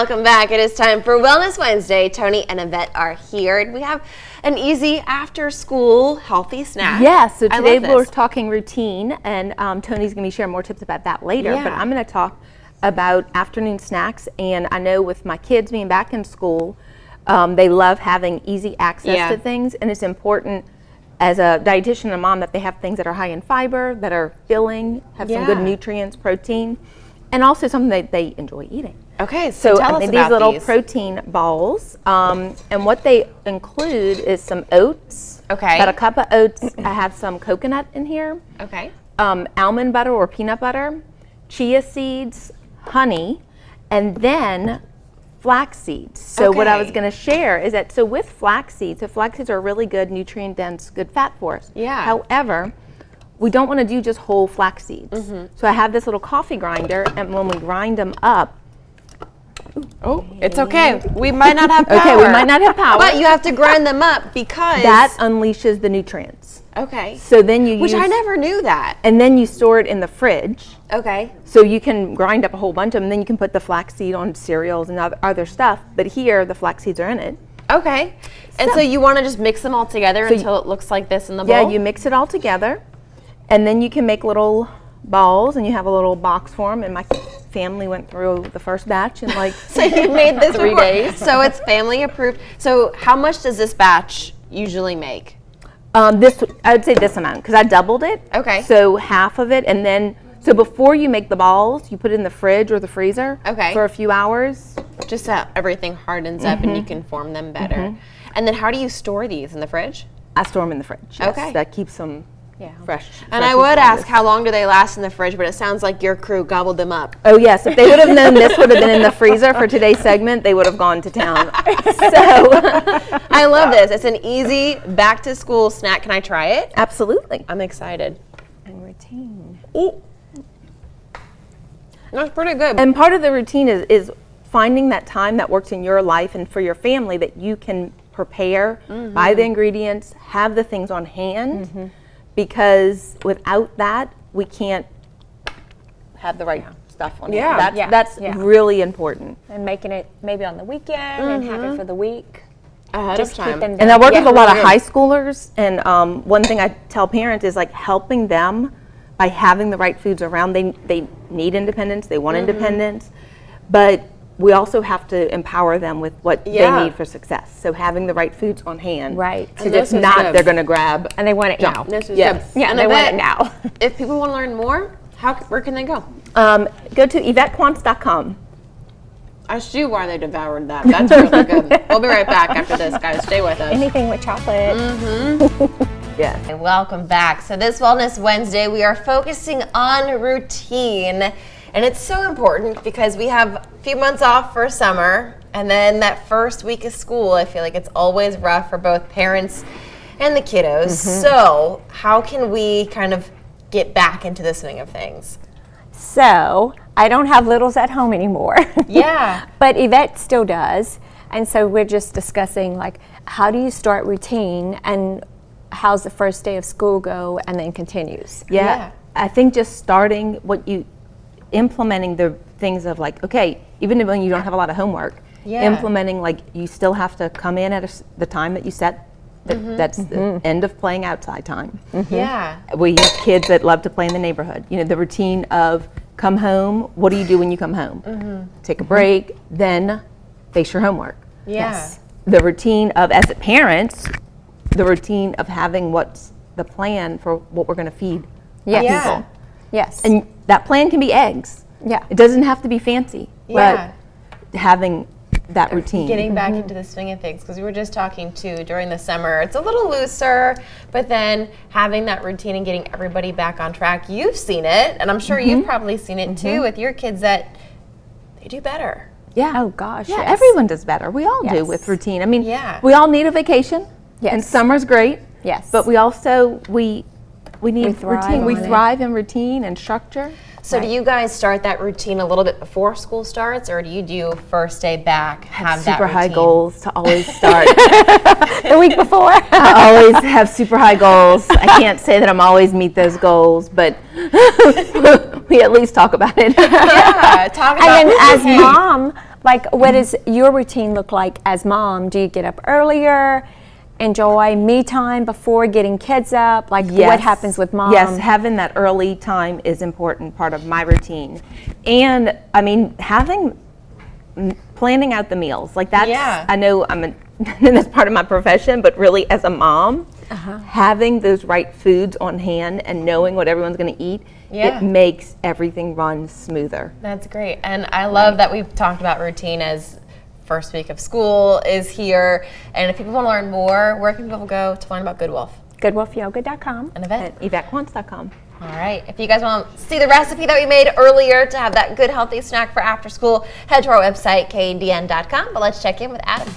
Welcome back. It is time for Wellness Wednesday. Toni and Yvette are here, and we have an easy after-school healthy snack. Yes, so today we're talking routine, and Toni's going to be sharing more tips about that later, but I'm going to talk about afternoon snacks, and I know with my kids being back in school, they love having easy access to things, and it's important as a dietitian and a mom that they have things that are high in fiber, that are filling, have some good nutrients, protein, and also something that they enjoy eating. Okay, so tell us about these little protein balls, and what they include is some oats. Okay. About a cup of oats. I have some coconut in here. Okay. Almond butter or peanut butter, chia seeds, honey, and then flax seeds. So what I was going to share is that, so with flax seeds are really good, nutrient dense, good fat for us. Yeah. However, we don't want to do just whole flax seeds. So I have this little coffee grinder, and when we grind them up, it's okay. We might not have power. Okay, we might not have power. But you have to grind them up because that unleashes the nutrients. Okay. So then you Which I never knew that. And then you store it in the fridge. Okay. So you can grind up a whole bunch of them, and then you can put the flaxseed on cereals and other stuff. But here, the flax seeds are in it. Okay. And so you want to just mix them all together until it looks like this in the bowl? Yeah, you mix it all together, and then you can make little balls, and you have a little box for them. And my family went through the first batch in like so you made this 3 days. So it's family approved. So how much does this batch usually make? I would say this amount, because I doubled it. Okay. So half of it, and then, so before you make the balls, you put it in the fridge or the freezer for a few hours. Just so everything hardens up and you can form them better. And then how do you store these, in the fridge? I store them in the fridge. Yes. Okay. That keeps them fresh. And I would ask how long do they last in the fridge, but it sounds like your crew gobbled them up. Oh yes, if they would have known this would have been in the freezer for today's segment, they would have gone to town. So I love this. It's an easy back to school snack. Can I try it? Absolutely. I'm excited. And routine. Ooh. That's pretty good. And part of the routine is finding that time that works in your life and for your family that you can prepare, buy the ingredients, have the things on hand, because without that, we can't have the right stuff on hand. That's really important. And making it maybe on the weekend and have it for the week. Ahead of time. And I work with a lot of high schoolers, and one thing I tell parents is like helping them by having the right foods around. They need independence, they want independence, but we also have to empower them with what they need for success. So having the right foods on hand. Right. Because if not, they're going to grab. And they want it now. This is Yes. good. Yeah, And they want Yvette, it now. If people want to learn more, where can they go? Go to YvetteQuantz.com. Ask you why they devoured that. That's really good. We'll be right back after this, guys. Stay with us. Anything with chocolate. Yes. And welcome back. So this Wellness Wednesday, we are focusing on routine. And it's so important because we have a few months off for summer, and then that first week of school, I feel like it's always rough for both parents and the kiddos. So how can we kind of get back into the swing of things? So I don't have littles at home anymore. Yeah. But Yvette still does. And so we're just discussing like, how do you start routine and how's the first day of school go and then continues? Yeah. I think just starting implementing the things of like, okay, even when you don't have a lot of homework, implementing like you still have to come in at the time that you set. That's the end of playing outside time. Yeah. We have kids that love to play in the neighborhood. You know, the routine of come home, what do you do when you come home? Take a break, then face your homework. Yeah. The routine of, as parents, the routine of having what's the plan for what we're going to feed people. Yes. And that plan can be eggs. Yeah. It doesn't have to be fancy. Yeah. But having that routine. Getting back into the swing of things, because we were just talking too during the summer, it's a little looser, but then having that routine and getting everybody back on track. You've seen it, and I'm sure you've probably seen it too with your kids, that they do better. Yeah. Oh gosh. Yeah, yes. everyone does better. We all do with routine. I mean, we all need a vacation. Yes. And summer's great. Yes. But we also, we need routine. We on it. thrive in routine and structure. So do you guys start that routine a little bit before school starts, or do you do first day back, have that super high routine? goals to always start. The week before. I always have super high goals. I can't say that I'm always meet those goals, but we at least talk about it. Yeah, talk about And then as okay. mom, Like, what does your routine look like as mom? Do you get up earlier, enjoy me time before getting kids up? Like, what happens with mom? Yes, having that early time is important part of my routine. And I mean, planning out the meals, like that's, I know that's part of my profession, but really as a mom, having those right foods on hand and knowing what everyone's going to eat, it makes everything run smoother. That's great. And I love that we've talked about routine as first week of school is here. And if people want to learn more, where can people go to learn about GoodWolf? GoodWolfYoga.com. And Yvette? YvetteQuantz.com. All right. If you guys want to see the recipe that we made earlier to have that good healthy snack for after school, head to our website, kdn.com. But let's check in with Adam.